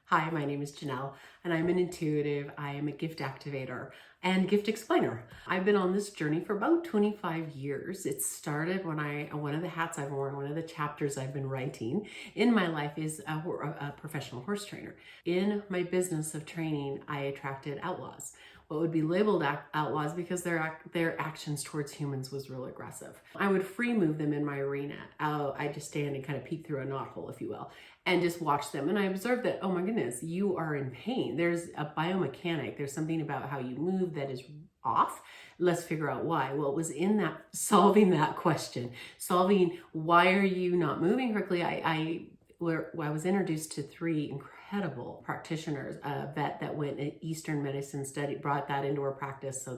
Hi, my name is Janelle, and I'm an intuitive. I am a gift activator and gift explainer. I've been on this journey for about 25 years. It started when one of the hats I've worn, one of the chapters I've been writing in my life is a professional horse trainer. In my business of training, I attracted outlaws. What would be labeled outlaws because their actions towards humans was real aggressive. I would free move them in my arena. I just stand and kind of peek through a knothole, if you will, and just watch them. And I observed that, oh my goodness, you are in pain. There's a biomechanic. There's something about how you move that is off. Let's figure out why. Well, it was in that solving that question, solving why are you not moving correctly. I was introduced to three incredible practitioners, a vet that went in Eastern medicine study, brought that into her practice. So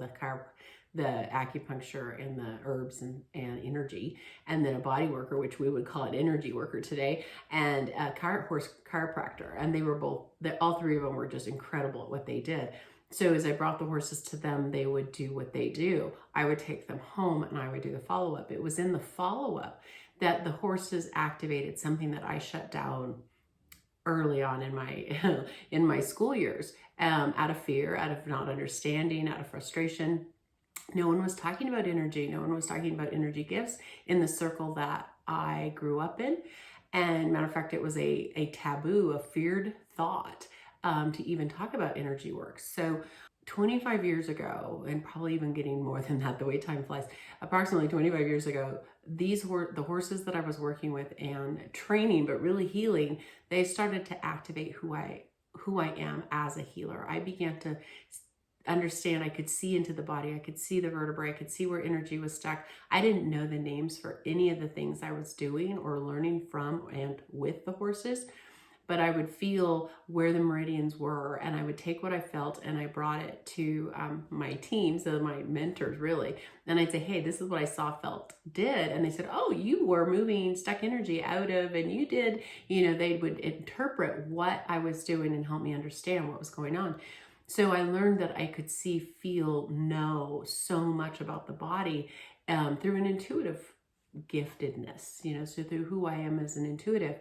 the acupuncture and the herbs and energy, and then a body worker, which we would call an energy worker today, and a horse chiropractor. And they were all three of them were just incredible at what they did. So as I brought the horses to them, they would do what they do. I would take them home and I would do the follow-up. It was in the follow-up that the horses activated something that I shut down early on in my in my school years, out of fear, out of not understanding, out of frustration. No one was talking about energy. No one was talking about energy gifts in the circle that I grew up in. And matter of fact, it was a taboo, a feared thought to even talk about energy work. So 25 years ago, and probably even getting more than that, the way time flies, approximately 25 years ago, these were the horses that I was working with and training, but really healing. They started to activate who I am as a healer. I began to understand. I could see into the body. I could see the vertebrae. I could see where energy was stuck. I didn't know the names for any of the things I was doing or learning from and with the horses, but I would feel where the meridians were, and I would take what I felt and I brought it to my team, so my mentors really, and I'd say, hey, this is what I saw, felt, did, and they said, oh, you were moving stuck energy out of, and you did, they would interpret what I was doing and help me understand what was going on. So I learned that I could see, feel, know so much about the body through an intuitive giftedness, so through who I am as an intuitive.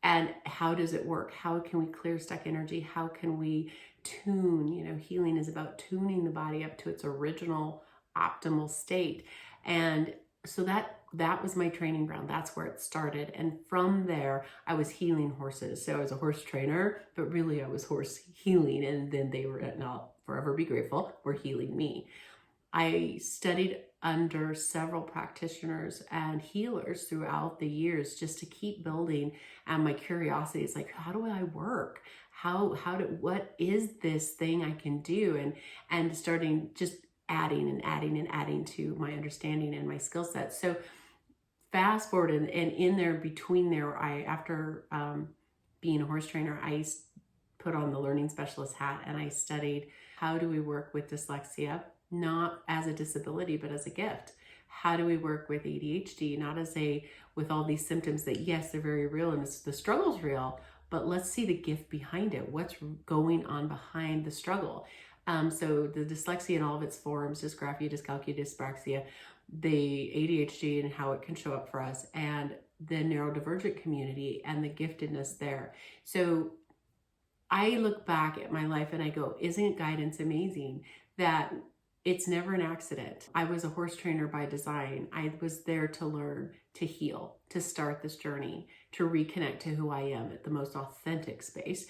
And how does it work? How can we clear stuck energy? How can we tune? Healing is about tuning the body up to its original optimal state. And so that was my training ground. That's where it started. And from there, I was healing horses. So I was a horse trainer, but really I was horse healing. And then they were, and I'll forever be grateful, were healing me. I studied under several practitioners and healers throughout the years just to keep building. And my curiosity is like, how do I work? What is this thing I can do? And starting just adding and adding and adding to my understanding and my skill set. So fast forward and in there, between there, after being a horse trainer, I put on the learning specialist hat and I studied how do we work with dyslexia, not as a disability, but as a gift. How do we work with ADHD, not with all these symptoms that, yes, they're very real and the struggle's real, but let's see the gift behind it. What's going on behind the struggle? So the dyslexia in all of its forms, dysgraphia, dyscalculia, dyspraxia, the ADHD and how it can show up for us, and the neurodivergent community and the giftedness there. So I look back at my life and I go, isn't guidance amazing that it's never an accident? I was a horse trainer by design. I was there to learn, to heal, to start this journey, to reconnect to who I am at the most authentic space,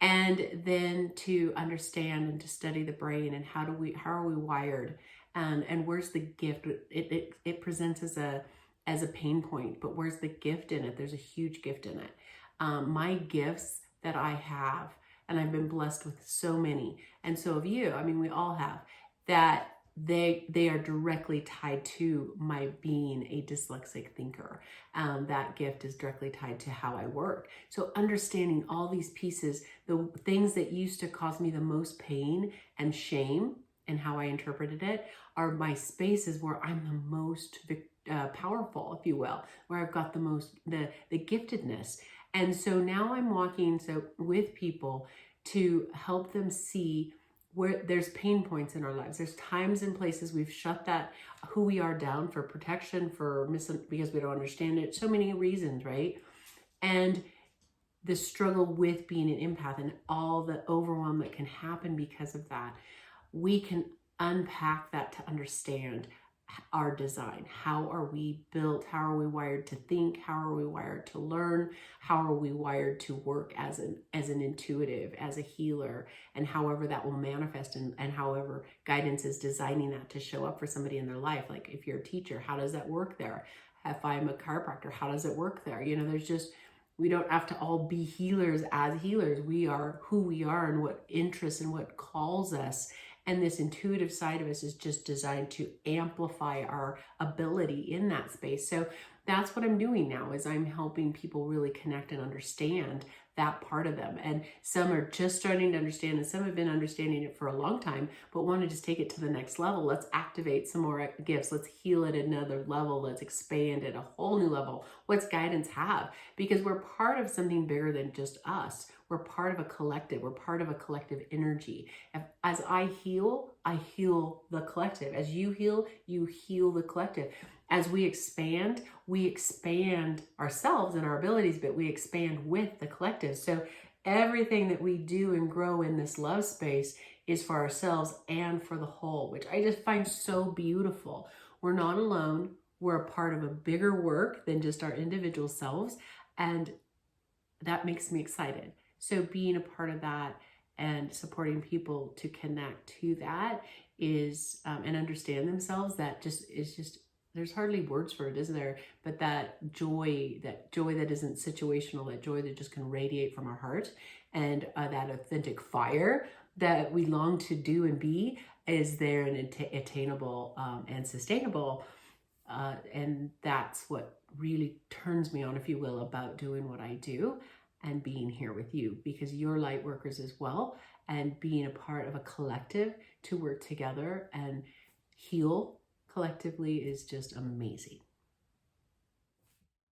and then to understand and to study the brain and how are we wired, and where's the gift? It presents as a pain point, but where's the gift in it? There's a huge gift in it. My gifts that I have, and I've been blessed with so many, and so have you. I mean, we all have, that they are directly tied to my being a dyslexic thinker. That gift is directly tied to how I work. So understanding all these pieces, the things that used to cause me the most pain and shame and how I interpreted it, are my spaces where I'm the most powerful, if you will, where I've got the most, the giftedness. And so now I'm walking with people to help them see where there's pain points in our lives. There's times and places we've shut that who we are down for protection, because we don't understand it. So many reasons, right? And the struggle with being an empath and all the overwhelm that can happen because of that, we can unpack that to understand our design. How are we built? How are we wired to think? How are we wired to learn? How are we wired to work as an intuitive, as a healer, and however that will manifest, and however guidance is designing that to show up for somebody in their life. Like if you're a teacher, how does that work there? If I'm a chiropractor, how does it work there? You know, there's just, we don't have to all be healers as healers. We are who we are and what interests and what calls us. And this intuitive side of us is just designed to amplify our ability in that space. So that's what I'm doing now, is I'm helping people really connect and understand that part of them. And some are just starting to understand, and some have been understanding it for a long time, but want to just take it to the next level. Let's activate some more gifts. Let's heal at another level. Let's expand at a whole new level. What's guidance have? Because we're part of something bigger than just us. We're part of a collective. We're part of a collective energy. As I heal the collective. As you heal the collective. As we expand ourselves and our abilities, but we expand with the collective. So everything that we do and grow in this love space is for ourselves and for the whole, which I just find so beautiful. We're not alone. We're a part of a bigger work than just our individual selves. And that makes me excited. So being a part of that and supporting people to connect to that is, and understand themselves, that just is just, there's hardly words for it, is there? But that joy that isn't situational, that joy that just can radiate from our heart, and that authentic fire that we long to do and be is there and attainable and sustainable. And that's what really turns me on, if you will, about doing what I do and being here with you, because you're light workers as well, and being a part of a collective to work together and heal collectively is just amazing.